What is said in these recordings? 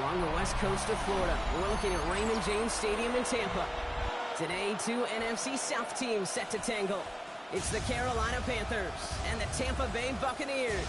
along the west coast of Florida. We're looking at Raymond James Stadium in Tampa. Today, two NFC South teams set to tangle. It's the Carolina Panthers and the Tampa Bay Buccaneers.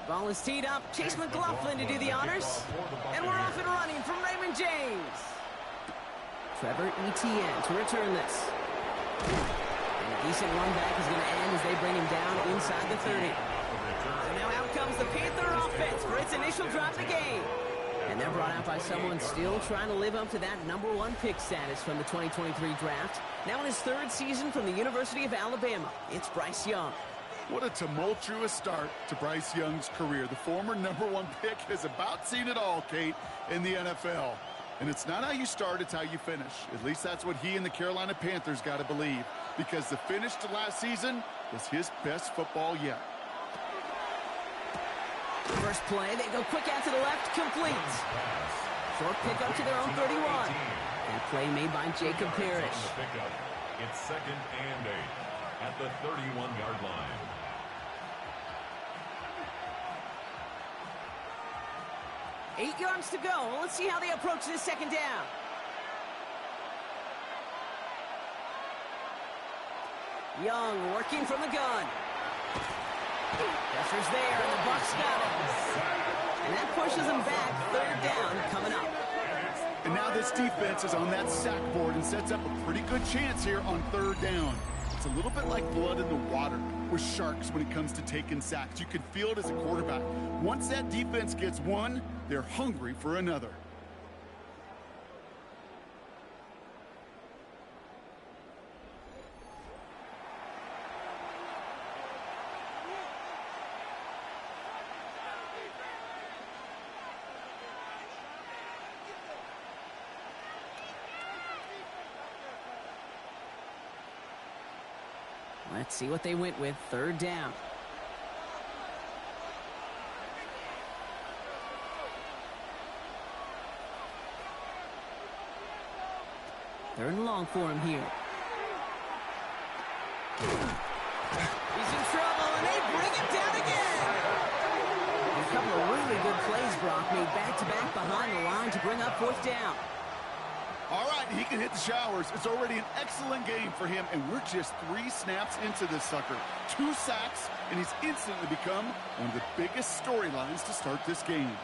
Ball is teed up. Chase McLaughlin to do the honors. And we're off and running from Raymond James. Trevor Etienne to return this. And a decent run back is going to end as they bring him down inside the 30. So now out comes the Panther offense for its initial drive of the game. And they're brought out by someone still trying to live up to that #1 pick status from the 2023 draft. Now in his third season from the University of Alabama, it's Bryce Young. What a tumultuous start to Bryce Young's career. The former #1 pick has about seen it all, Kate, in the NFL. And it's not how you start, it's how you finish. At least that's what he and the Carolina Panthers got to believe, because the finish to last season was his best football yet. First play, they go quick out to the left, complete. Short pickup to their own 31. And play made by Jacob Parrish. It's 2nd and 8 at the 31-yard line. 8 yards to go. Let's see how they approach this second down. Young working from the gun. Pressure's there, and the Bucs got it. And that pushes them back. 3rd down coming up. And now this defense is on that sack board and sets up a pretty good chance here on 3rd down. It's a little bit like blood in the water with Sharks when it comes to taking sacks. You can feel it as a quarterback. Once that defense gets one, they're hungry for another. Let's see what they went with. 3rd down. Third and long for him here. He's in trouble, and they bring him down again. And a couple of really good plays, Brock, made back-to-back behind the line to bring up 4th down. All right, he can hit the showers. It's already an excellent game for him, and we're just 3 snaps into this sucker. 2 sacks, and he's instantly become one of the biggest storylines to start this game.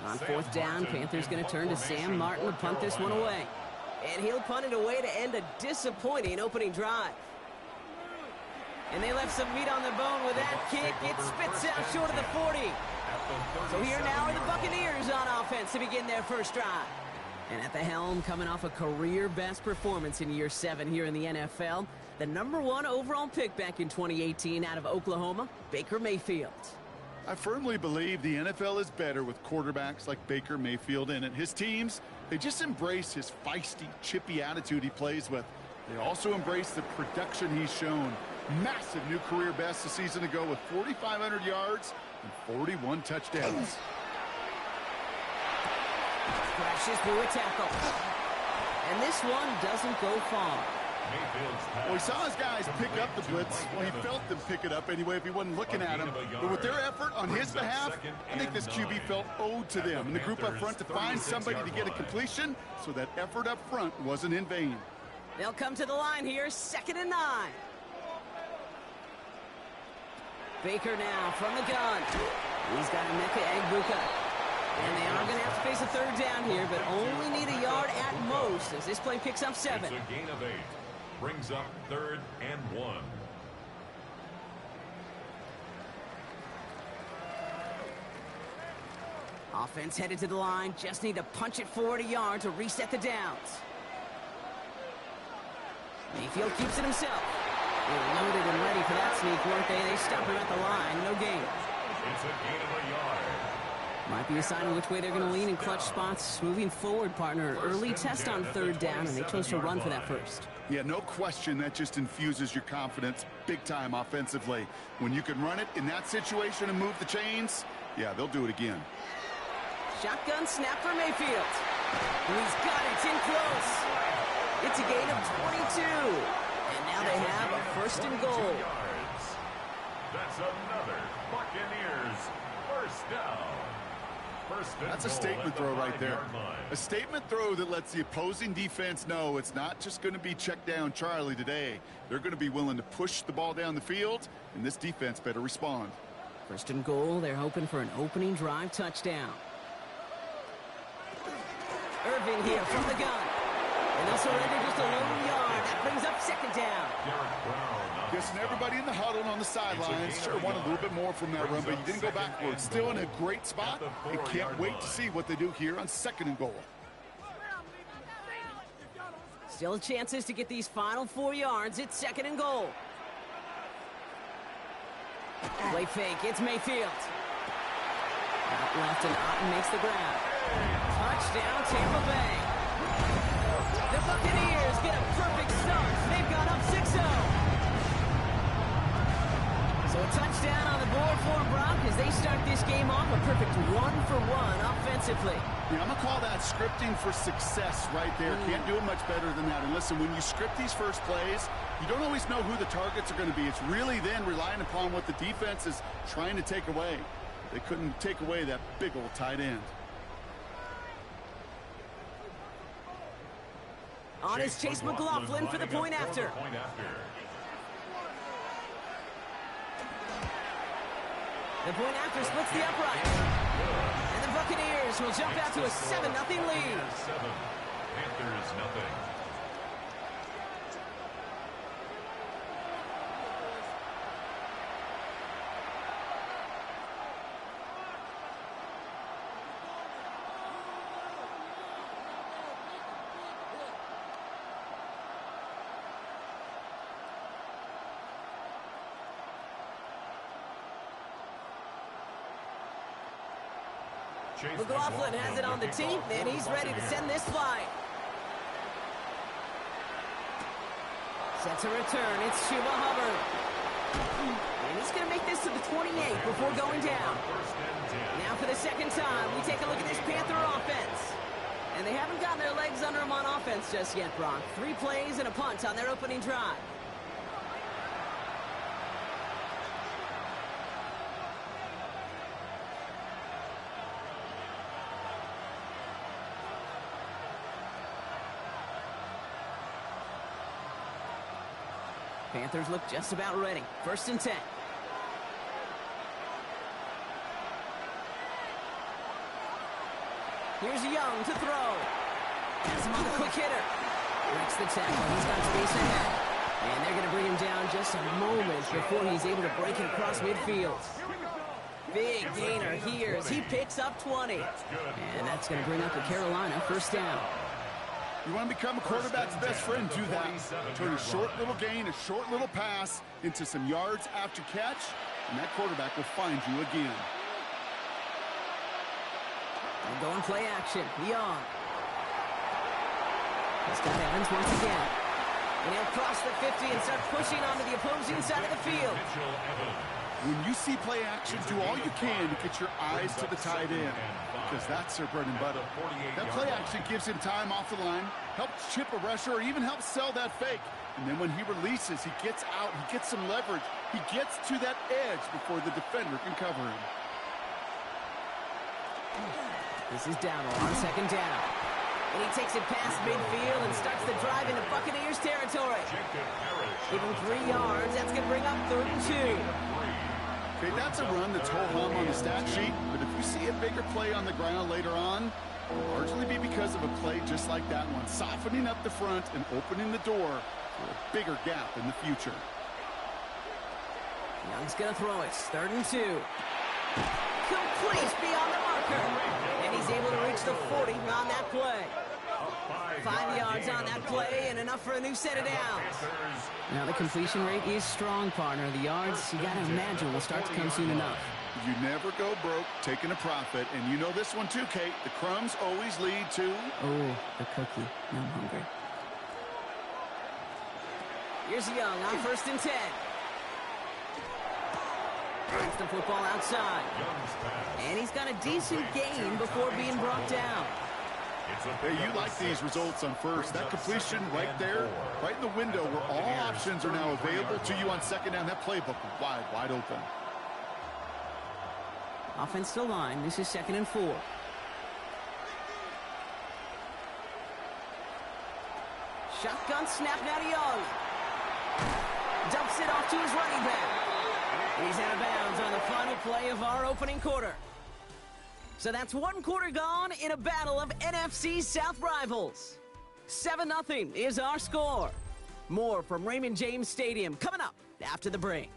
On 4th down, Panthers going to turn to Sam Martin to punt this one away. And he'll punt it away to end a disappointing opening drive. And they left some meat on the bone with that kick. It spits out short of the 40. So here now are the Buccaneers on offense to begin their first drive. And at the helm, coming off a career-best performance in year 7 here in the NFL, the #1 overall pick back in 2018 out of Oklahoma, Baker Mayfield. I firmly believe the NFL is better with quarterbacks like Baker Mayfield in it. His teams, they just embrace his feisty, chippy attitude he plays with. They also embrace the production he's shown. Massive new career best a season ago with 4,500 yards and 41 touchdowns. Crashes through a tackle. And this one doesn't go far. Well, he saw his guys pick up the blitz. Well, he felt them pick it up anyway if he wasn't looking at him. But with their effort on his behalf, I think this QB felt owed to them. And the group up front to find somebody to get a completion, so that effort up front wasn't in vain. They'll come to the line here, 2nd and 9. Baker now from the gun. He's got Emeka Egbuka. And they are going to have to face a 3rd down here, but only need a yard at most as this play picks up 7. It's a gain of 8. Brings up 3rd and 1. Offense headed to the line. Just need to punch it forward a yard to reset the downs. Mayfield keeps it himself. They were loaded and ready for that sneak, weren't they? They stop him at the line. No gain. It's a gain of a yard. Might be a sign of which way they're going to lean in clutch spots. Moving forward, partner. Early test on third down, and they chose to run for that first. Yeah, no question that just infuses your confidence big time offensively. When you can run it in that situation and move the chains, yeah, they'll do it again. Shotgun snap for Mayfield. And he's got it. It's in close. It's a gain of 22. And now they have a first and goal. That's another Buccaneers first down. That's a statement throw right there. A statement throw that lets the opposing defense know it's not just going to be check down Charlie today. They're going to be willing to push the ball down the field, and this defense better respond. First and goal. They're hoping for an opening drive touchdown. Irving here from the gun. And they'll surrender just a lone yard. That brings up second down. Guessing everybody in the huddle and on the sidelines sure wanted a little bit more from that run, but you didn't go backwards. Still in a great spot. And can't wait to see what they do here on second and goal. Still chances to get these final 4 yards. It's second and goal. Play fake. It's Mayfield. Out left, and Otten makes the grab. Touchdown, Tampa Bay. The Buccaneers get a perfect start. They've gone up 6-0. So a touchdown on the board for Brock as they start this game off a perfect 1-for-1 offensively. Yeah, I'm going to call that scripting for success right there. Can't do it much better than that. And listen, when you script these first plays, you don't always know who the targets are going to be. It's really then relying upon what the defense is trying to take away. They couldn't take away that big old tight end. On is Chase McLaughlin for the point after. The point after splits the upright. And the Buccaneers will jump out to a 7-0 lead. Panthers nothing. McLaughlin has it on the team, and he's ready to send this flight. Sets a return. It's Chuba Hubbard. And he's going to make this to the 28 before going down. Now for the second time, we take a look at this Panther offense. And they haven't gotten their legs under them on offense just yet, Brock. 3 plays and a punt on their opening drive. Panthers look just about ready. First and 10. Here's Young to throw. Has him on the quick hitter. Breaks the tackle. He's got space ahead. And they're going to bring him down just a moment before he's able to break it across midfield. Big gainer here as he picks up 20. And that's going to bring up the Carolina first down. You want to become a quarterback's best friend, do that. Turn a short little gain, a short little pass into some yards after catch, and that quarterback will find you again. And going play action. Young. He's got Evans once again. And he'll cross the 50 and start pushing onto the opposing side of the field. When you see play action, do all you can to get your eyes to the tight end, because that's their bread and butter. That play action gives him time off the line, helps chip a rusher, or even helps sell that fake. And then when he releases, he gets out, he gets some leverage. He gets to that edge before the defender can cover him. This is Dowdle on second down. And he takes it past midfield and starts the drive into Buccaneers territory. Give him 3 yards. That's going to bring up 32. Okay, that's a run that's ho-hum on the stat sheet, but if you see a bigger play on the ground later on, it'll largely be because of a play just like that one, softening up the front and opening the door for a bigger gap in the future. Young's going to throw it. 3rd and 2. complete beyond the marker. And he's able to reach the 40 on that play. 5 yards on that play and enough for a new set of downs. Now the completion rate is strong, partner. The yards, you got to imagine, will start to come soon enough. You never go broke taking a profit. And you know this one too, Kate. The crumbs always lead to... Oh, the cookie. Now I'm hungry. Here's Young on 1st and 10. Gets the football outside. And he's got a decent gain before being brought down. Hey, you like these results on first. That completion right there, right in the window where all options are now available to you on second down. That playbook wide open. Offensive line. This is 2nd and 4. Shotgun snap now to Young. Dumps it off to his running back. He's out of bounds on the final play of our opening quarter. So that's 1 quarter gone in a battle of NFC South rivals. 7-0 is our score. More from Raymond James Stadium coming up after the break.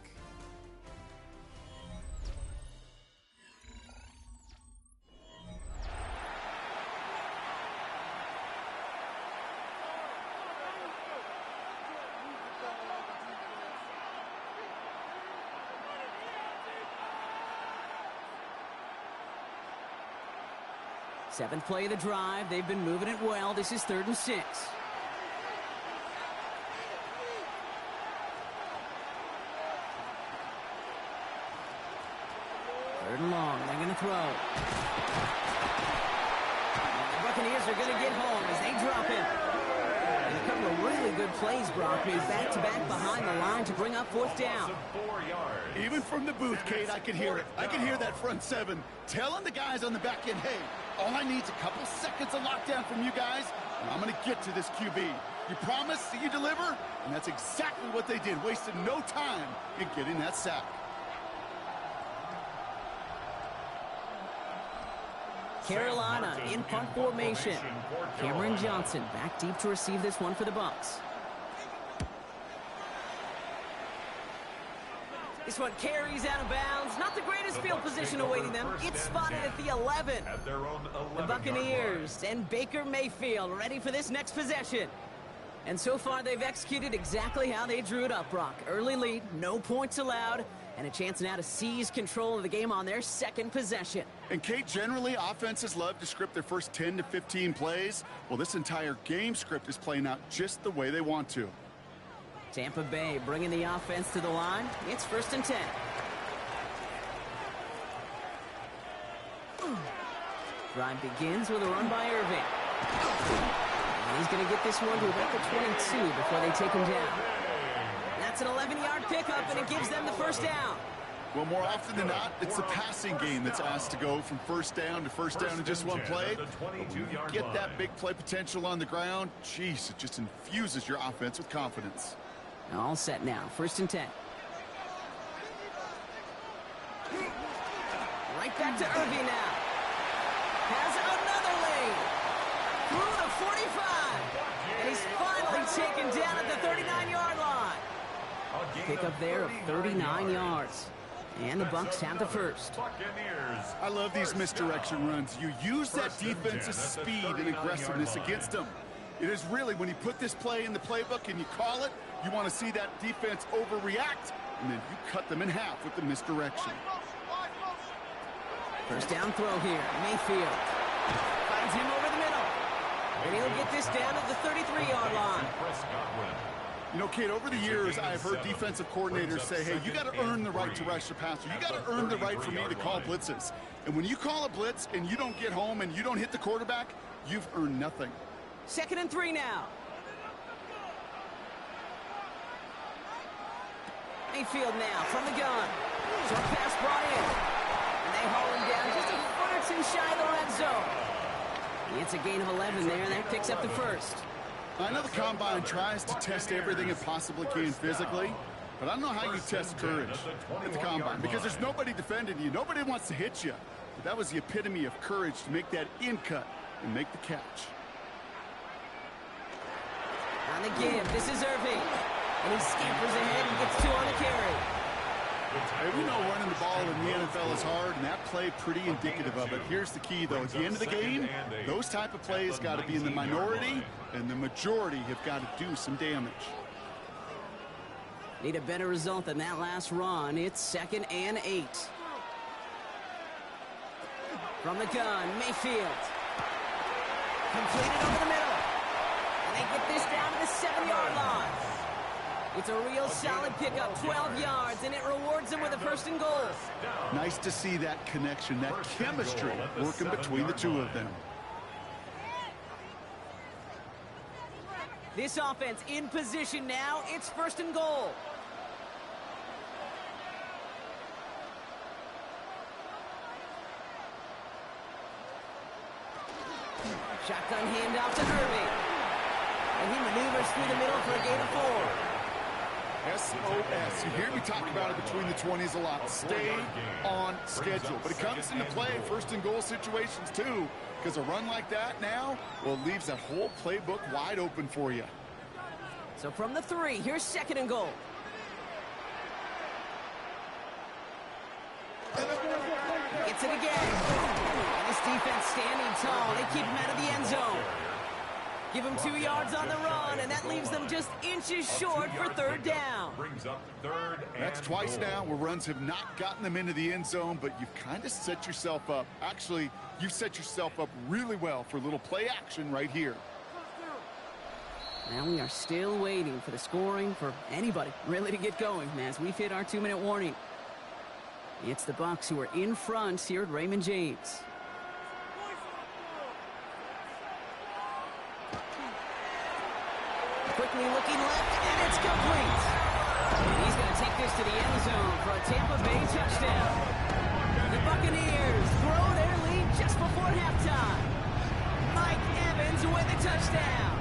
Seventh play of the drive. They've been moving it well. This is 3rd and 6. 3rd and long. They're going to throw. And the Buccaneers are going to get home as they drop it. And a couple of really good plays, Brock, made back-to-back behind the line to bring up 4th down. Even from the booth, Kate, I could hear it. I could hear that front 7 telling the guys on the back end, hey, all I need is a couple seconds of lockdown from you guys, and I'm going to get to this QB. You promise that you deliver? And that's exactly what they did, wasted no time in getting that sack. Carolina in punt formation. Cameron Johnson back deep to receive this one for the Bucs. This one carries out of bounds. Not the greatest field position awaiting them. It's spotted at the 11. The Buccaneers and Baker Mayfield ready for this next possession. And so far, they've executed exactly how they drew it up, Brock. Early lead, no points allowed, and a chance now to seize control of the game on their 2nd possession. And, Kate, generally, offenses love to script their first 10 to 15 plays. Well, this entire game script is playing out just the way they want to. Tampa Bay bringing the offense to the line. It's 1st and 10. Drive begins with a run by Irving. And he's going to get this one to about the 22 before they take him down. That's an 11-yard pickup, and it gives them the 1st down. Well, more often than not, it's the passing game that's asked to go from 1st down to 1st down in just one play. Get that big play potential on the ground. Jeez, it just infuses your offense with confidence. All set now. 1st and 10. Right back to Irving now. Has another lane. Through the 45. And he's finally taken down at the 39-yard line. Pick up there of 39 yards. And the Bucs have the 1st. I love these misdirection runs. You use that defense's speed and aggressiveness against them. It is really, when you put this play in the playbook and you call it, you want to see that defense overreact, and then you cut them in half with the misdirection. 1st down throw here. Mayfield finds him over the middle. And he'll get this down at the 33-yard line. You know, Kate, over the years, I've heard defensive coordinators say, hey, you got to earn the right to rush the passer. You got to earn the right for me to call blitzes. And when you call a blitz and you don't get home and you don't hit the quarterback, you've earned nothing. 2nd and 3 now. Mayfield now from the gun. Short pass brought in. And they haul him down just a foot or 2 shy of the red zone. It's a gain of 11 there, and that picks up the 1st. I know the Combine tries to test everything it possibly can physically, but I don't know how you test courage at the Combine, because there's nobody defending you. Nobody wants to hit you. But that was the epitome of courage to make that in cut and make the catch. On the give, this is Irving. And he scampers ahead and gets 2 on the carry. Hey, we know running the ball in the NFL is hard, and that play pretty indicative of it. Here's the key, though. At the end of the game, those type of plays got to be in the minority, and the majority have got to do some damage. Need a better result than that last run. It's 2nd and 8. From the gun, Mayfield. Completed over the middle. And they get this down to the 7-yard line. It's a real solid pickup, 12 yards, and it rewards them with a 1st and goal. Nice to see that connection, that chemistry working between the two of them. This offense in position now. It's 1st and goal. Shotgun handoff to Irving. And he maneuvers through the middle for a gain of 4. SOS. You hear me talk about it between the 20s a lot. Stay on schedule. But it comes into play in 1st and goal situations too. Because a run like that now, well, it leaves that whole playbook wide open for you. So from the 3, here's 2nd and goal. Gets it again. And this defense standing tall. They keep him out of the end zone. Give him 2 yards on the run, and that leaves them just inches short for 3rd down. That's twice now where runs have not gotten them into the end zone, but you've kind of set yourself up. Actually, you've set yourself up really well for a little play action right here. Now we are still waiting for the scoring for anybody really to get going as we've hit our 2-minute warning. It's the Bucs who are in front here at Raymond James. Quickly looking left, and it's complete. And he's going to take this to the end zone for a Tampa Bay touchdown. The Buccaneers throw their lead just before halftime. Mike Evans with a touchdown.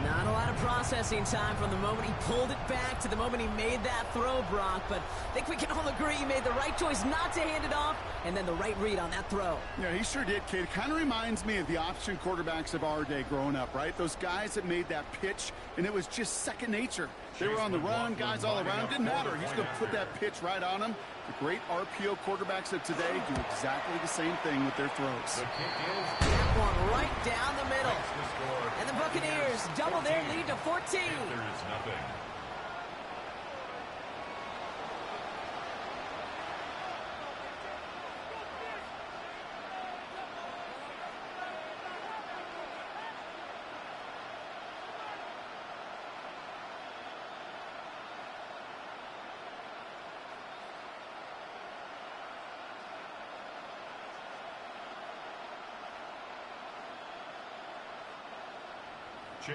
Not a lot of processing time from the moment he pulled it back to the moment he made that throw, Brock. But I think we can all agree he made the right choice not to hand it off, and then the right read on that throw. Yeah, he sure did, kid. It kind of reminds me of the option quarterbacks of our day growing up, right? Those guys that made that pitch, and it was just second nature. They were on the run, guys all around. Didn't matter. He's going to put that pitch right on them. The great RPO quarterbacks of today do exactly the same thing with their throws. That one right down the middle. And the Buccaneers double their lead to 14. There is nothing.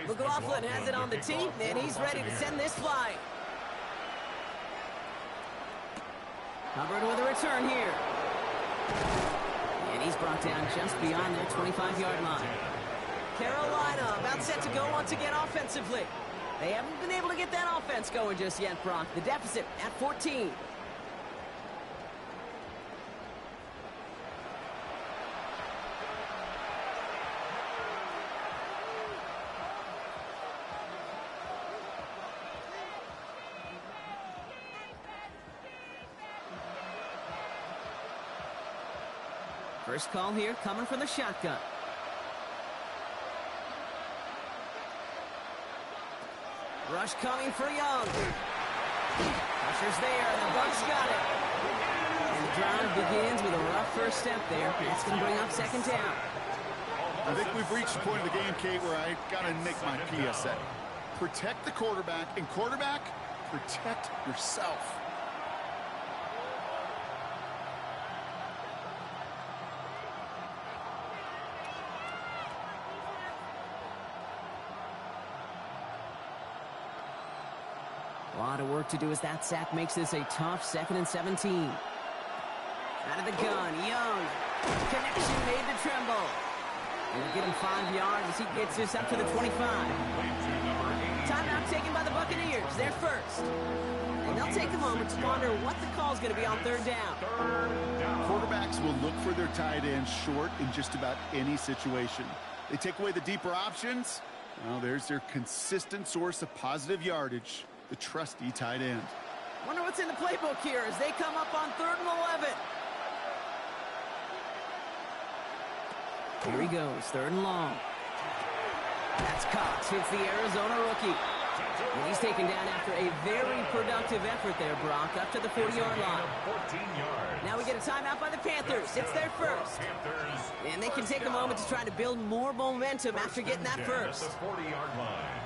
McLaughlin has it on the tee, and he's ready to send this flying. Hubbard with a return here. And he's brought down just beyond that 25-yard line. Carolina about set to go once again offensively. They haven't been able to get that offense going just yet, Brock. The deficit at 14. First call here coming from the shotgun. Rush coming for Young. Pressure's there, and the Bucs got it. And the drive begins with a rough first step there. That's going to bring up 2nd down. I think we've reached the point of the game, Kate, where I got to make my PSA. Protect the quarterback, and quarterback, protect yourself. A lot of work to do as that sack makes this a tough 2nd and 17. Out of the gun, Young. Connection made to Tremble. He'll get him 5 yards as he gets this up to the 25. Timeout taken by the Buccaneers. They're first. And they'll take a moment to ponder what the call is going to be on 3rd down. Quarterbacks will look for their tight end short in just about any situation. They take away the deeper options. Well, there's their consistent source of positive yardage. The trusty tight end. Wonder what's in the playbook here as they come up on 3rd and 11. Here he goes, 3rd and long. That's Cox, hits the Arizona rookie. And he's taken down after a very productive effort there, Brock, up to the 40-yard line. Now we get a timeout by the Panthers. It's their first. And they can take a moment to try to build more momentum after getting that first. 40-yard line.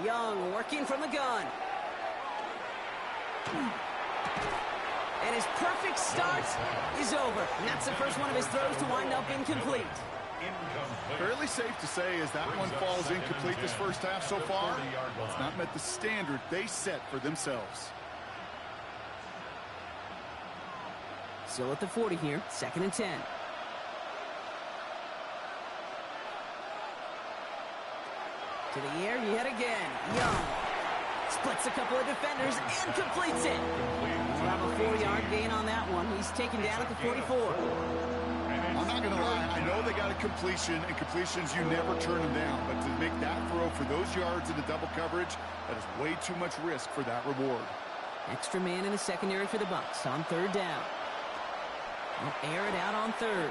Young working from the gun. And his perfect start is over. And that's the first one of his throws to wind up incomplete. Fairly safe to say as that one falls incomplete this first half so far, it's not met the standard they set for themselves. Still at the 40 here, 2nd and 10. To the air yet again. Young splits a couple of defenders and completes it. We'll have a 4-yard gain on that one. He's taken down at the 44. I'm not going to lie. I know they got a completion, and completions, you never turn them down. But to make that throw for those yards in the double coverage, that is way too much risk for that reward. Extra man in the secondary for the Bucs on 3rd down. They'll air it out on 3rd.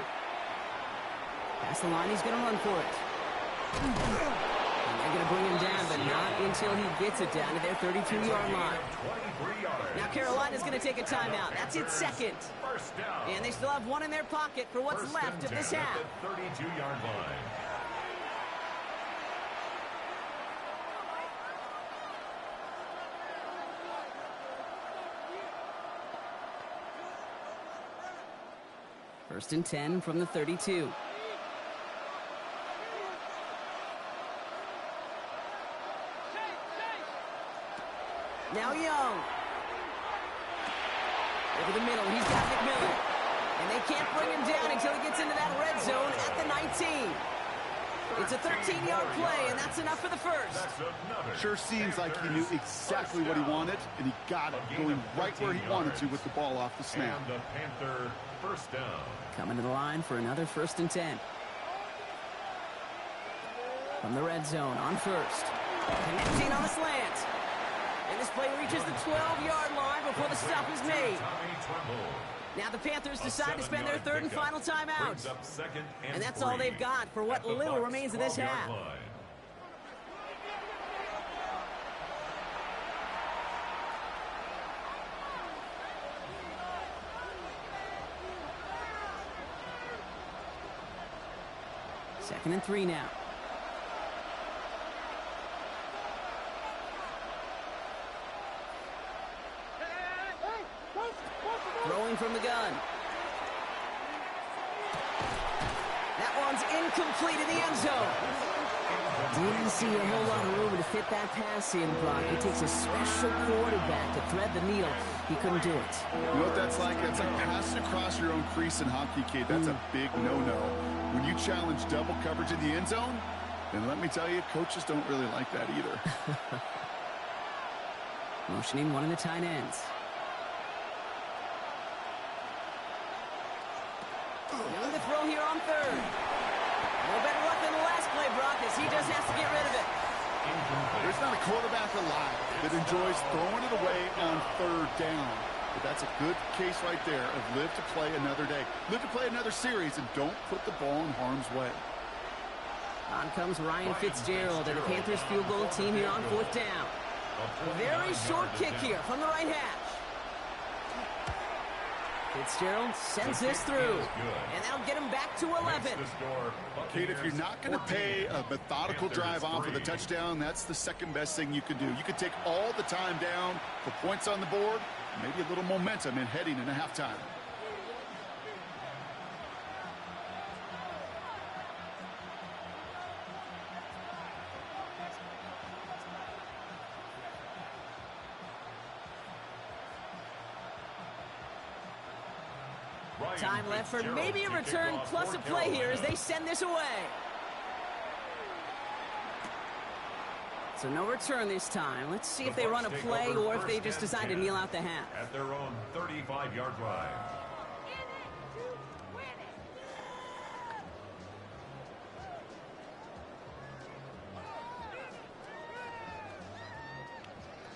Past the line, he's going to run for it. They're going to bring him down, but not until he gets it down to their 32-yard line. Now Carolina's going to take a timeout. That's its second. And they still have one in their pocket for what's left of this half. 32-yard line. First and 10 from the 32. Now Young. Over the middle, he's got McMillan. And they can't bring him down until he gets into that red zone at the 19. It's a 13-yard play, and that's enough for the first. Sure seems like he knew exactly what he wanted, and he got it, going right where he wanted to with the ball off the snap. And the Panther first down. Coming to the line for another 1st and 10. From the red zone on 1st. Connecting on the slant. And this play reaches the 12-yard line before the stop is made. Now the Panthers decide to spend their 3rd and final timeout. And that's all they've got for what little remains of this half. Second and 3 now. Throwing from the gun. That one's incomplete in the end zone. Didn't see a whole lot of room to fit that pass in, Brock. It takes a special quarterback to thread the needle. He couldn't do it. You know what that's like? That's like passing across your own crease in hockey, kid. That's a big no-no. When you challenge double coverage in the end zone, then let me tell you, coaches don't really like that either. Motioning one of the tight ends. Doing the throw here on 3rd. No better luck than the last play, Brock, as he just has to get rid of it. There's not a quarterback alive that enjoys throwing it away on 3rd down. But that's a good case right there of live to play another day. Live to play another series and don't put the ball in harm's way. On comes Ryan Fitzgerald and the Panthers field goal team here on 4th down. A very short kick here from the right hash. Fitzgerald sends this through, and that'll get him back to 11. Kate, if you're not going to pay a methodical drive off with a touchdown, that's the second best thing you can do. You could take all the time down, put points on the board, maybe a little momentum in heading into halftime. Time left for maybe a return plus a play here as they send this away. So no return this time. Let's see if they run a play or if they just decide to kneel out the half. At their own 35-yard line.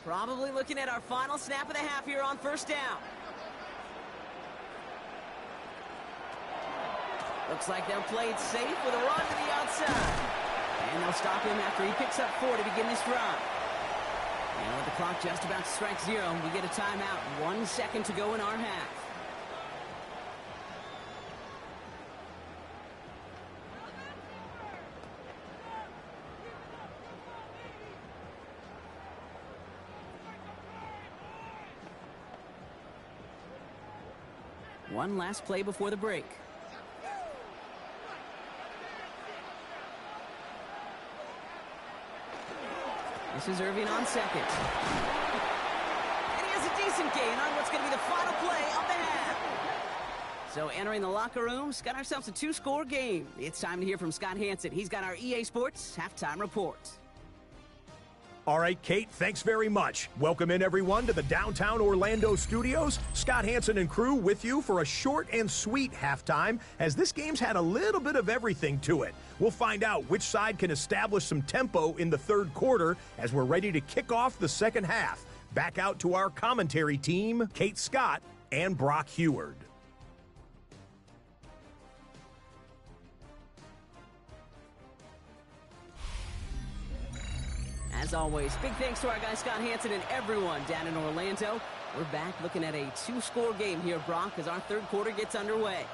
Probably looking at our final snap of the half here on first down. Looks like they'll play it safe with a run to the outside. And they'll stop him after he picks up 4 to begin this drive. And with the clock just about to strike 0, we get a timeout. 1 second to go in our half. One last play before the break. This is Irving on second. And he has a decent gain on what's going to be the final play of the half. So entering the locker rooms, got ourselves a 2-score game. It's time to hear from Scott Hansen. He's got our EA Sports halftime report. All right, Kate, thanks very much. Welcome in, everyone, to the downtown Orlando studios. Scott Hansen and crew with you for a short and sweet halftime, as this game's had a little bit of everything to it. We'll find out which side can establish some tempo in the third quarter as we're ready to kick off the second half. Back out to our commentary team, Kate Scott and Brock Heward. As always, big thanks to our guy Scott Hansen and everyone down in Orlando. We're back looking at a 2-score game here, Brock, as our third quarter gets underway.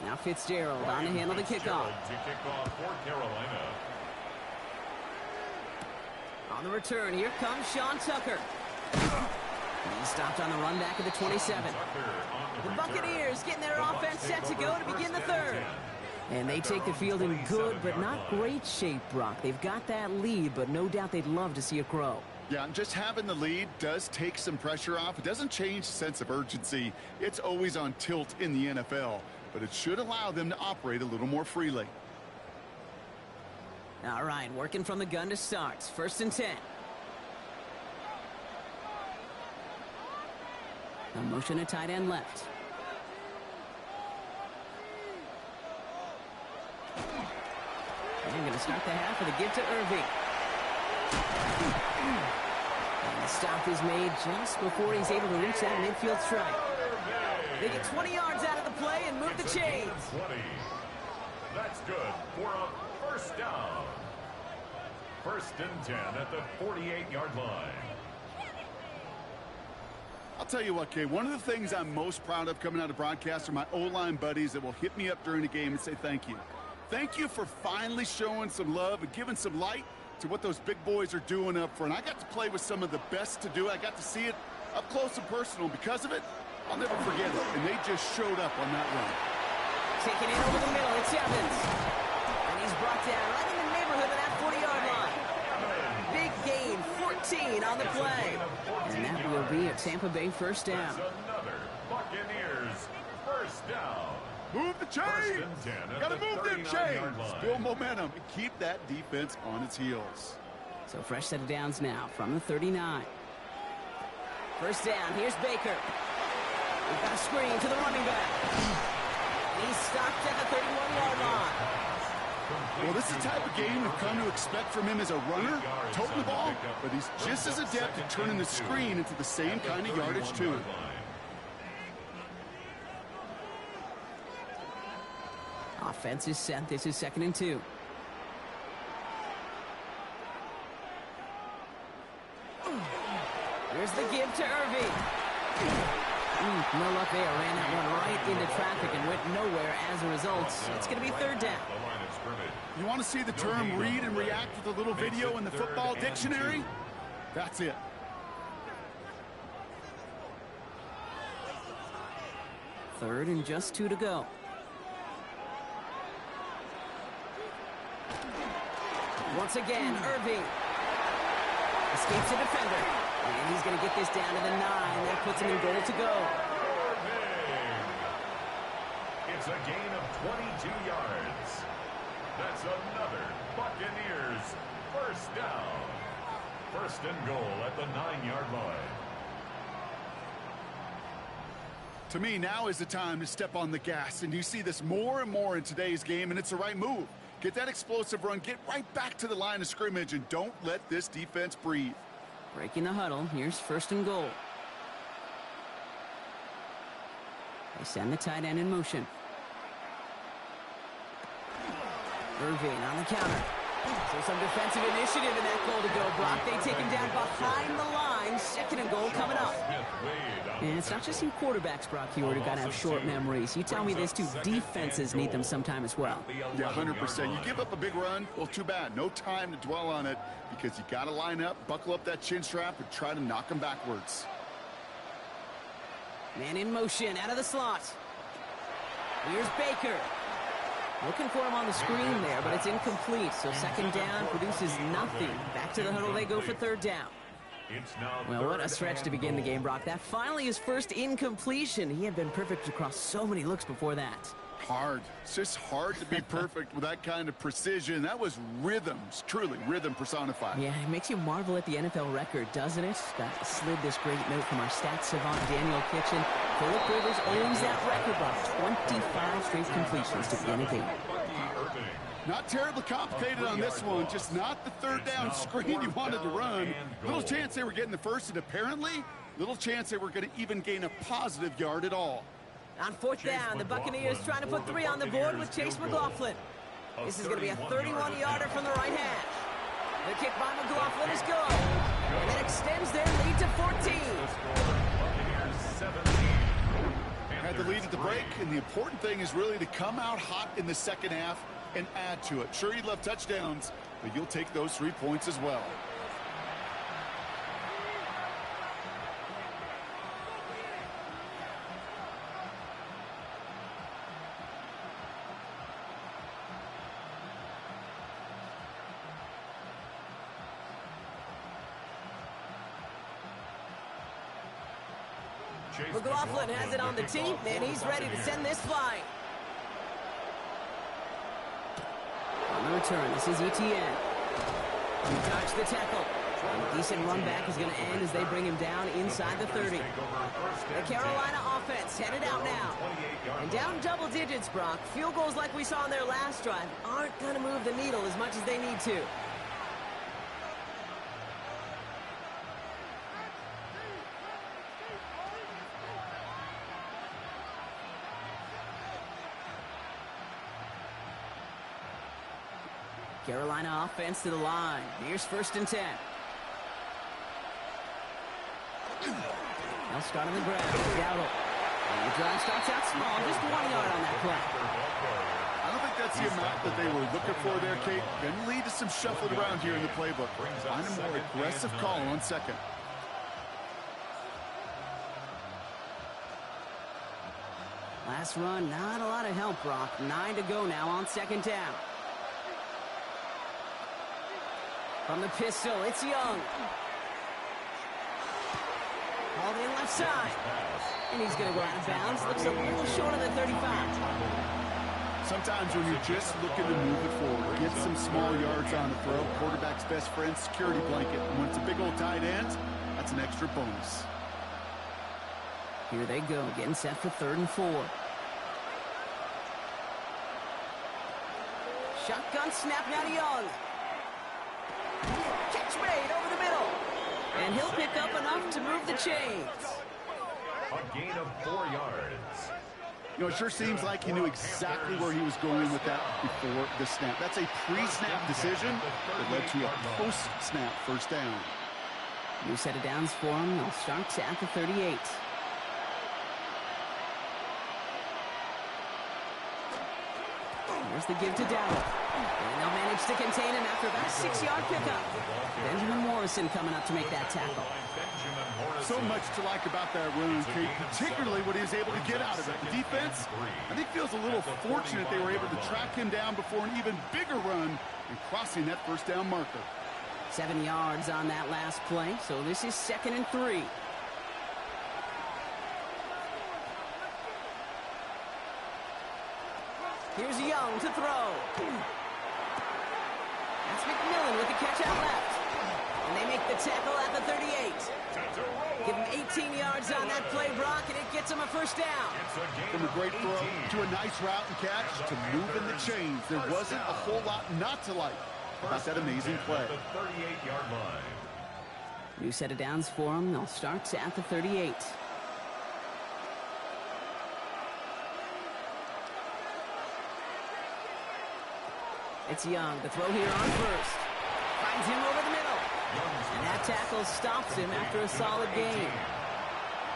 Now Fitzgerald on to handle the kickoff. To kick off for Carolina. On the return, here comes Sean Tucker. He's stopped on the run back of the 27. The Buccaneers getting their offense set to go to begin the third. And they take the field in good but not great shape, Brock. They've got that lead, but no doubt they'd love to see it grow. Yeah, and just having the lead does take some pressure off. It doesn't change the sense of urgency. It's always on tilt in the NFL, but it should allow them to operate a little more freely. All right, working from the gun to start. 1st and 10. A motion to tight end left. And going to start the half with a give to Irving. And the stop is made just before he's able to reach that midfield strike. They get 20 yards out of the play and move the chains. 20. That's good for a first down. 1st and 10 at the 48-yard line. I'll tell you what, Kay, one of the things I'm most proud of coming out of broadcast are my O-line buddies that will hit me up during the game and say thank you. Thank you for finally showing some love and giving some light to what those big boys are doing up front. I got to play with some of the best to do it. I got to see it up close and personal. Because of it, I'll never forget it. And they just showed up on that run. Taking it over the middle, it's Evans. And he's brought down right in the neighborhood of that 40-yard line. Big gain, 14 on the play. And that will be a Tampa Bay first down. That's another Buccaneers first down. Move the chains! Got to move them chains! Build momentum and keep that defense on its heels. So fresh set of downs now from the 39. First down, here's Baker. We've got a screen to the running back. He's stopped at the 31-yard line. Well, this is the type of game we've come to expect from him as a runner, toting the ball, but he's just as adept at turning the screen into the same kind of yardage, too. Offense is set. This is 2nd and 2. Here's the give to Irving. No luck there. Ran that one right into traffic and went nowhere as a result. It's going to be 3rd down. You want to see the term read and react with a little video in the football dictionary? That's it. Third and just 2 to go. Once again, Irving. Escapes the defender. And he's going to get this down to the 9. That puts him in goal to go. It's a gain of 22 yards. That's another Buccaneers first down. First and goal at the 9-yard line. To me, now is the time to step on the gas, and you see this more and more in today's game, and it's the right move. Get that explosive run, get right back to the line of scrimmage, and don't let this defense breathe. Breaking the huddle. Here's first and goal. They send the tight end in motion. Irving on the counter. So some defensive initiative in that goal to go, Brock. They take him down behind the line. Second and goal coming up. And it's not just you quarterbacks, Brock, you got to have short memories. You tell me this too, defenses need them sometime as well. Yeah, 100%. You give up a big run, well, too bad. No time to dwell on it because you got to line up, buckle up that chin strap, and try to knock them backwards. Man in motion, out of the slot. Here's Baker. Looking for him on the screen there, but it's incomplete. So second down produces nothing. Back to the huddle they go for third down. Well, what a stretch to begin the game, Brock. That finally his first incompletion. He had been perfect across so many looks before that. Hard. It's just hard to be perfect with that kind of precision. That was rhythms, truly rhythm personified. Yeah, it makes you marvel at the NFL record, doesn't it? That slid this great note from our stats savant, Daniel Kitchen. Phillip Rivers owns that record, Brock. 25 straight completions to begin a game. Not terribly complicated on this one, just not the third down screen you wanted to run. Little chance they were getting the first, and apparently, little chance they were going to even gain a positive yard at all. On fourth down, the Buccaneers trying to put 3 on the board with Chase McLaughlin. This is going to be a 31-yarder from the right hash. The kick by McLaughlin is good. And it extends their lead to 14. Had the lead at the break, and the important thing is really to come out hot in the second half and add to it. Sure, you'd love touchdowns, but you'll take those 3 points as well. McLaughlin has it on the tee, and he's ready to send this flying. On the return, this is Etienne. He dodged the tackle. And a decent run back is going to end as they bring him down inside the 30. The Carolina offense headed out now. And down double digits, Brock. Field goals like we saw on their last drive aren't going to move the needle as much as they need to. Carolina offense to the line. Here's first and 10. They'll start on the ground. Dowdle. And the drive starts out small. Just 1 yard on that play. I don't think that's the amount that they were looking for there, Kate. Going to lead to some shuffling around here in the playbook. Find a more aggressive call on second. Last run, not a lot of help, Brock. 9 to go now on second down. From the pistol, it's Young. Hauled in left side. And he's going to go out of bounds. Looks a little short of the 35. Sometimes when you're just looking to move it forward, get some small yards on the throw, quarterback's best friend, security blanket. And when it's a big old tight end, that's an extra bonus. Here they go, getting set for 3rd and 4. Shotgun snap now to Young. Catch made over the middle. And he'll pick up enough to move the chains. A gain of 4 yards. You know, it sure seems like he knew exactly where he was going with that before the snap. That's a pre-snap decision that led to a post-snap first down. New set of downs for him. They'll start at the 38. Here's the give to Dowdle. And they'll manage to contain him after about a 6-yard pickup. Benjamin Morrison coming up to make that tackle. So much to like about that run, Kate, particularly what he was able to get out of it. The defense, I think, feels a little fortunate they were able to track him down before an even bigger run and crossing that first down marker. 7 yards on that last play, so this is 2nd and 3. Here's Young to throw. That's McMillan with the catch out left. And they make the tackle at the 38. Give him 18 yards on that play, Brock, and it gets him a first down. From a great throw to a nice route and catch to moving the chains, there wasn't a whole lot not to like about that amazing play. The 38-yard line. New set of downs for him. They'll start at the 38. It's Young to throw here on first. Finds him over the middle. And that tackle stops him after a solid gain.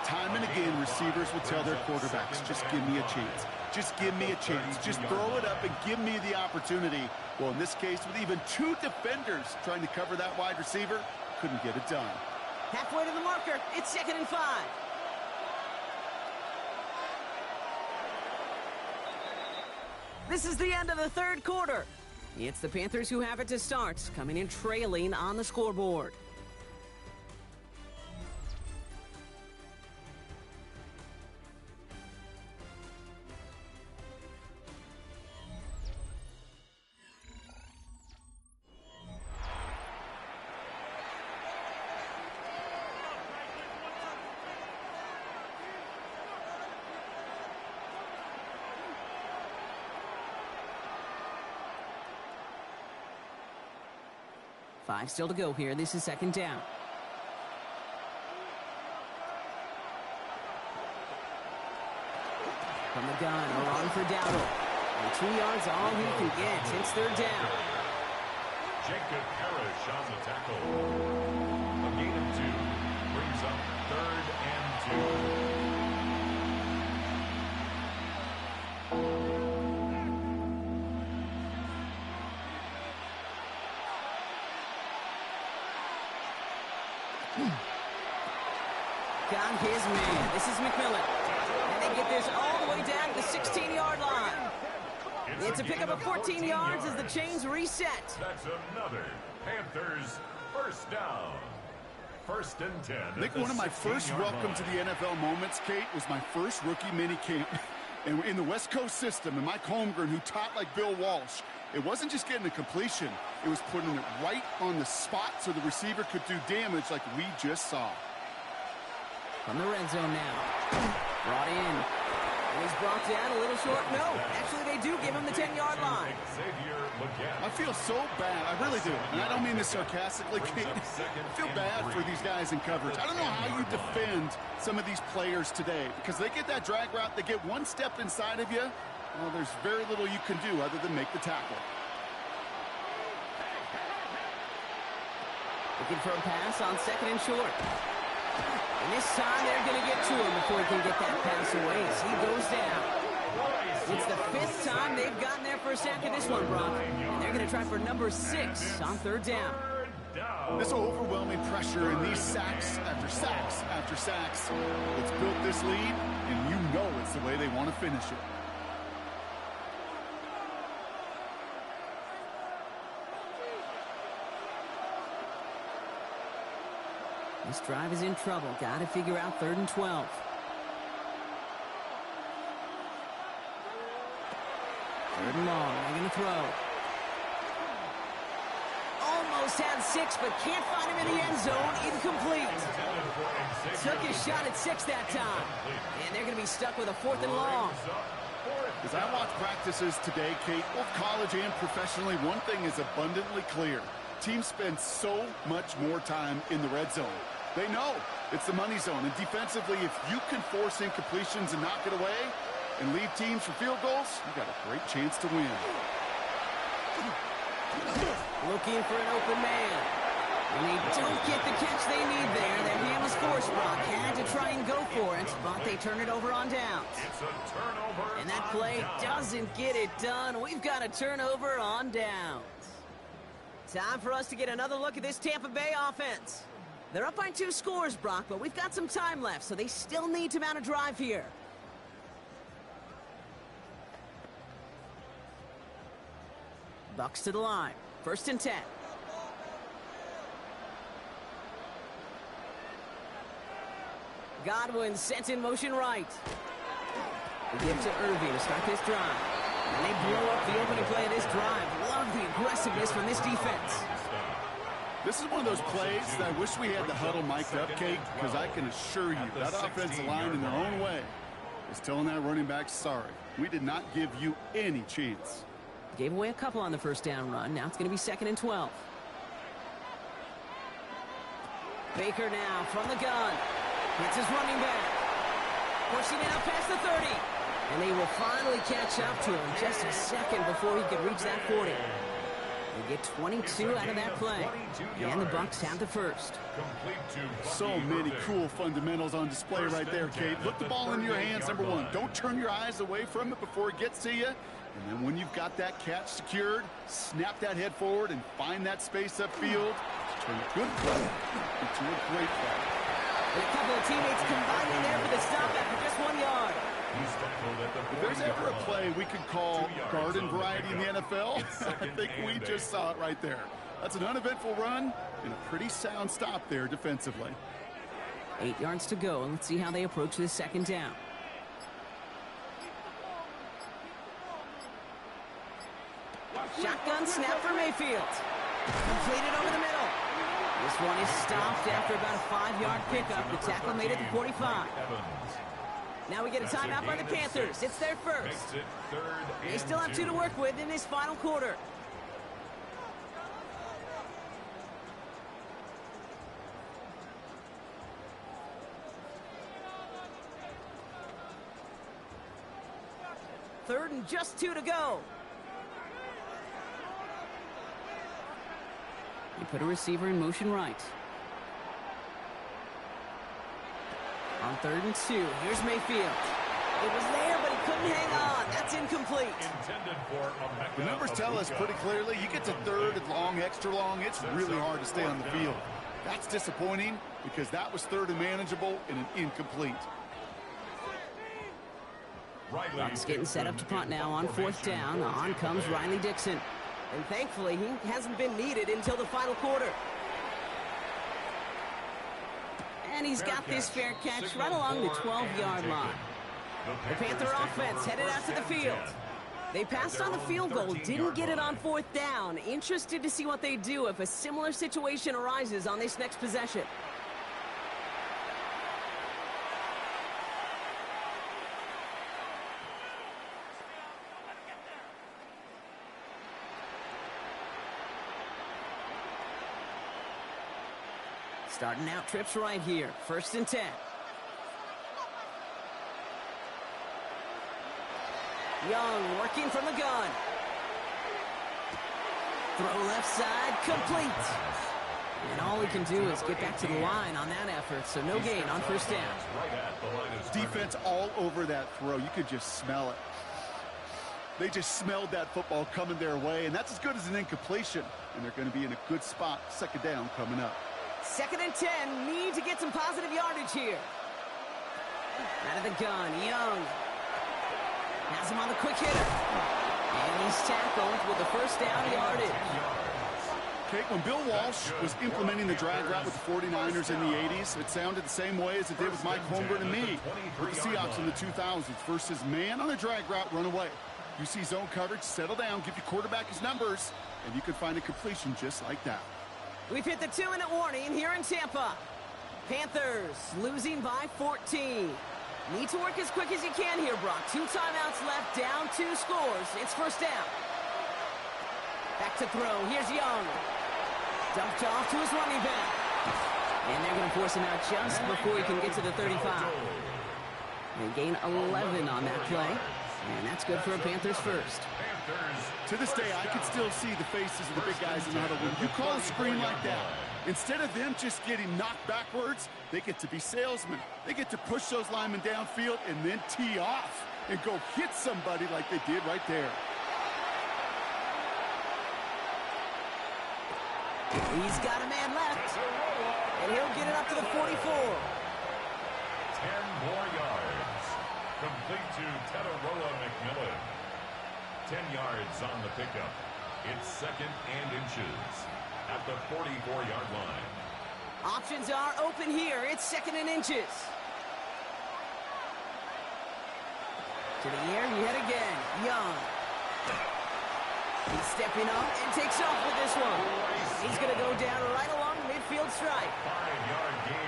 Time and again, receivers will tell their quarterbacks, just give me a chance. Just give me a chance. Just throw it up and give me the opportunity. Well, in this case, with even 2 defenders trying to cover that wide receiver, couldn't get it done. Halfway to the marker. It's 2nd and 5. This is the end of the 3rd quarter. It's the Panthers who have it to start, coming in trailing on the scoreboard. Five still to go here. This is 2nd down. From the gun, or on for Dowdle. And 2 yards, all he can get. It's 3rd down. Jacob Parrish on the tackle. A gain of 2 brings up 3rd and 2. Got his man. This is McMillan. And they get this all the way down to the 16-yard line. It's a pickup of 14 yards as the chains reset. That's another Panthers first down. 1st and 10. I think one of my first welcome to the NFL moments, Kate, was my first rookie mini camp. And in the West Coast system, and Mike Holmgren, who taught like Bill Walsh, it wasn't just getting a completion. It was putting it right on the spot so the receiver could do damage like we just saw. From the red zone now. Brought in. And he's brought down a little short. No, actually they do give him the 10-yard line. I feel so bad. I really do. And I don't mean this sarcastically, Kate. I feel bad for these guys in coverage. I don't know how you defend some of these players today because they get that drag route, they get one step inside of you. Well, there's very little you can do other than make the tackle. Looking for a pass on 2nd and short. And this time they're going to get to him before he can get that pass away as he goes down. It's the 5th time they've gotten there for a sack in this one, Brock. And they're going to try for number 6 on 3rd down. This overwhelming pressure and these sacks after sacks after sacks. It's built this lead, and you know it's the way they want to finish it. This drive is in trouble. Got to figure out 3rd and 12. Third and long. They're going to throw. Almost had 6, but can't find him in the end zone. Incomplete. Took his shot at 6 that time. And they're going to be stuck with a 4th and long. As I watch practices today, Kate, both college and professionally, one thing is abundantly clear. Teams spend so much more time in the red zone. They know it's the money zone. And defensively, if you can force incompletions and knock it away and leave teams for field goals, you got a great chance to win. Looking for an open man. And they don't get the catch they need there. That man was forced, Brock. Had to try and go for it, but they turn it over on downs. It's a turnover. And that play doesn't get it done. We've got a turnover on downs. Time for us to get another look at this Tampa Bay offense. They're up by 2 scores, Brock, but we've got some time left, so they still need to mount a drive here. Bucks to the line. 1st and 10. Godwin sent in motion right. They give to Irving to start this drive. And they blow up the opening play of this drive. Love the aggressiveness from this defense. This is one of those plays that I wish we had the huddle mic'd up, Kate, because I can assure you that offensive line in their own way is telling that running back, sorry, we did not give you any chance. Gave away a couple on the first down run. Now it's going to be 2nd and 12. Baker now from the gun. Hits his running back. Pushing it out past the 30. And they will finally catch up to him just a second before he could reach that 40. They get 22 out of that play. And the Bucs have the first. So many cool fundamentals on display right there, Kate. Look the ball in your hands, number one. Don't turn your eyes away from it before it gets to you. And then when you've got that catch secured, snap that head forward and find that space upfield. Turn a good play into a great play. And a couple of teammates combining there for the stop after just 1 yard. If there's ever a play we could call garden variety in the NFL, I think we just saw it right there. That's an uneventful run and a pretty sound stop there defensively. 8 yards to go. Let's see how they approach this 2nd down. Shotgun snap for Mayfield. Completed over the middle. This one is stopped after about a 5-yard pickup. The tackle made it to 45. Now we get a timeout by the Panthers. It's their first. They still have 2 to work with in this final quarter. Third and just 2 to go. You put a receiver in motion right. On 3rd and 2, here's Mayfield. It was there, but he couldn't hang on. That's incomplete. The numbers tell us pretty clearly, you get to 3rd and long, extra long, it's really hard to stay on the field. That's disappointing because that was 3rd and manageable and an incomplete. Bucs getting set up to punt now on 4th down. On comes Riley Dixon. And thankfully, he hasn't been needed until the final quarter. And he's got this fair catch right along the 12-yard line. The Panther offense headed out to the field. They passed on the field goal, didn't get it on 4th down. Interested to see what they do if a similar situation arises on this next possession. Starting out trips right here. 1st and 10. Young working from the gun. Throw left side, complete. And all he can do is get back to the line on that effort, so no gain on 1st down. Defense all over that throw. You could just smell it. They just smelled that football coming their way, and that's as good as an incompletion. And they're going to be in a good spot. 2nd down coming up. 2nd and 10. Need to get some positive yardage here. Out of the gun, Young. Has him on the quick hitter. And he's tackled with the 1st down yardage. Kate, when Bill Walsh was implementing the drag route with the 49ers in the 80s, it sounded the same way as it did with Mike Holmgren and me with the Seahawks in the 2000s versus man on a drag route, run away. You see zone coverage, settle down, give your quarterback his numbers, and you can find a completion just like that. We've hit the 2-minute warning here in Tampa. Panthers losing by 14. Need to work as quick as you can here, Brock. 2 timeouts left, down 2 scores. It's 1st down. Back to throw. Here's Young. Dumped off to his running back. And they're going to force him out just before he can get to the 35. They gain 11 on that play. And that's good for a Panthers first. To this day, I can still see the faces of the big guys in the huddle. When you call a screen like that, instead of them just getting knocked backwards, they get to be salesmen. They get to push those linemen downfield and then tee off and go hit somebody like they did right there. He's got a man left, and he'll get it up to the 44. 10 more yards. Complete to Teteroa McMillan. 10 yards on the pickup. It's 2nd and inches at the 44-yard line. Options are open here. It's 2nd and inches. To the air, yet again. Young. He's stepping up and takes off with this one. He's going to go down right along the midfield stripe.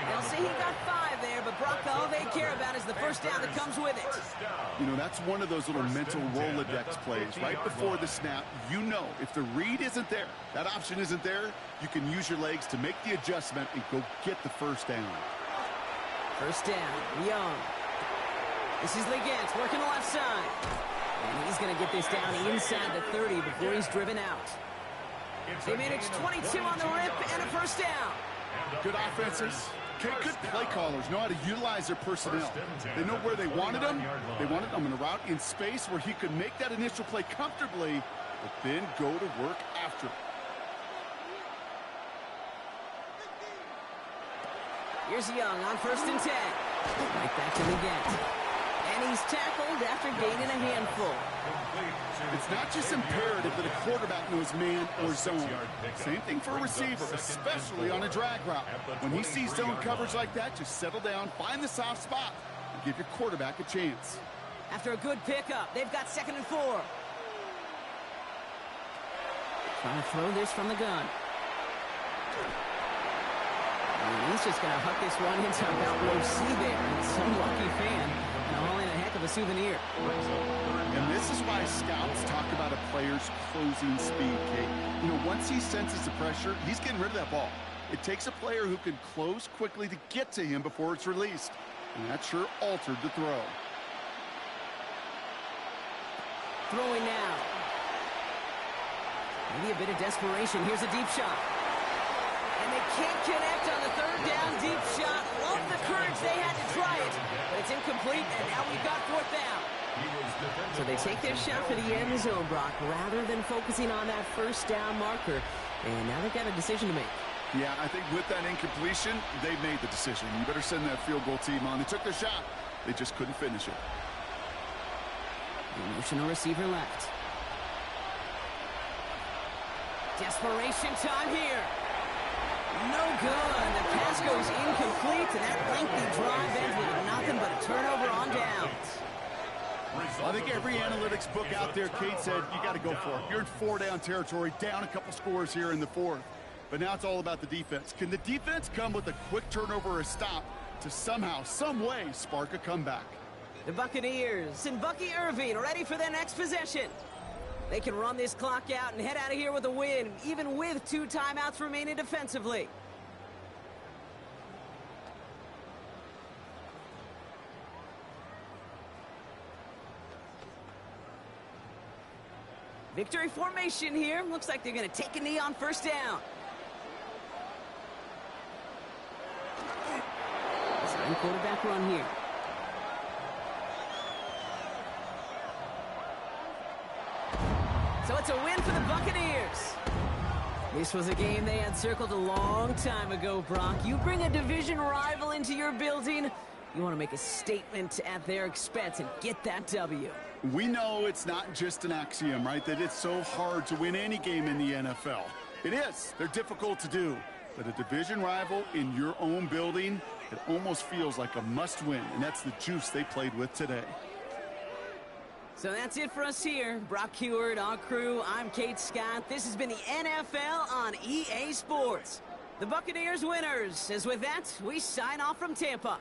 They'll say he got 5 there, but Brock, all they care about is the first down that comes with it. You know, that's one of those little mental Rolodex plays. Right before the snap, you know if the read isn't there, that option isn't there, you can use your legs to make the adjustment and go get the first down. First down, Young. This is Legance working the left side. And he's going to get this down inside the 30 before he's driven out. They manage 22 on the rip and a first down. Good offenses. Good play callers know how to utilize their personnel. They know where they wanted him. They wanted him in a route in space where he could make that initial play comfortably, but then go to work after. Here's Young on 1st and 10. Right back to Legance. And he's tackled after gaining a handful. It's not just imperative that a quarterback knows man or zone. Same thing for a receiver, especially on a drag route. When he sees zone coverage like that, just settle down, find the soft spot, and give your quarterback a chance. After a good pickup, they've got 2nd and 4. Trying to throw this from the gun. And he's just going to huck this one into about row C there. And some lucky fan. Hauling a heck of a souvenir. And this is why scouts talk about a player's closing speed, Kate. You know, once he senses the pressure, he's getting rid of that ball. It takes a player who can close quickly to get to him before it's released. And that sure altered the throw. Throwing now. Maybe a bit of desperation. Here's a deep shot. And they can't connect on the 3rd down deep shot. Love the courage they had to try it. But it's incomplete, and now we've got 4th down. So they take their shot for the end zone, Brock, rather than focusing on that first down marker. And now they've got a decision to make. Yeah, I think with that incompletion, they've made the decision. You better send that field goal team on. They took their shot. They just couldn't finish it. Emotional receiver left. Desperation time here. No good. The pass goes incomplete, and that lengthy drive ends with nothing but a turnover on downs. I think every analytics book out there, Kate, said you got to go for it. You're in 4-down territory, down a couple scores here in the 4th. But now it's all about the defense. Can the defense come with a quick turnover or a stop to somehow, some way, spark a comeback? The Buccaneers and Bucky Irving ready for their next possession. They can run this clock out and head out of here with a win, even with 2 timeouts remaining defensively. Victory formation here. Looks like they're going to take a knee on 1st down. Design quarterback run here. So it's a win for the Buccaneers. This was a game they had circled a long time ago, Brock. You bring a division rival into your building, you want to make a statement at their expense and get that W. We know it's not just an axiom, right, that it's so hard to win any game in the NFL. It is. They're difficult to do. But a division rival in your own building, it almost feels like a must-win, and that's the juice they played with today. So that's it for us here. Brock Heward, our crew, I'm Kate Scott. This has been the NFL on EA Sports. The Buccaneers winners. As with that, we sign off from Tampa.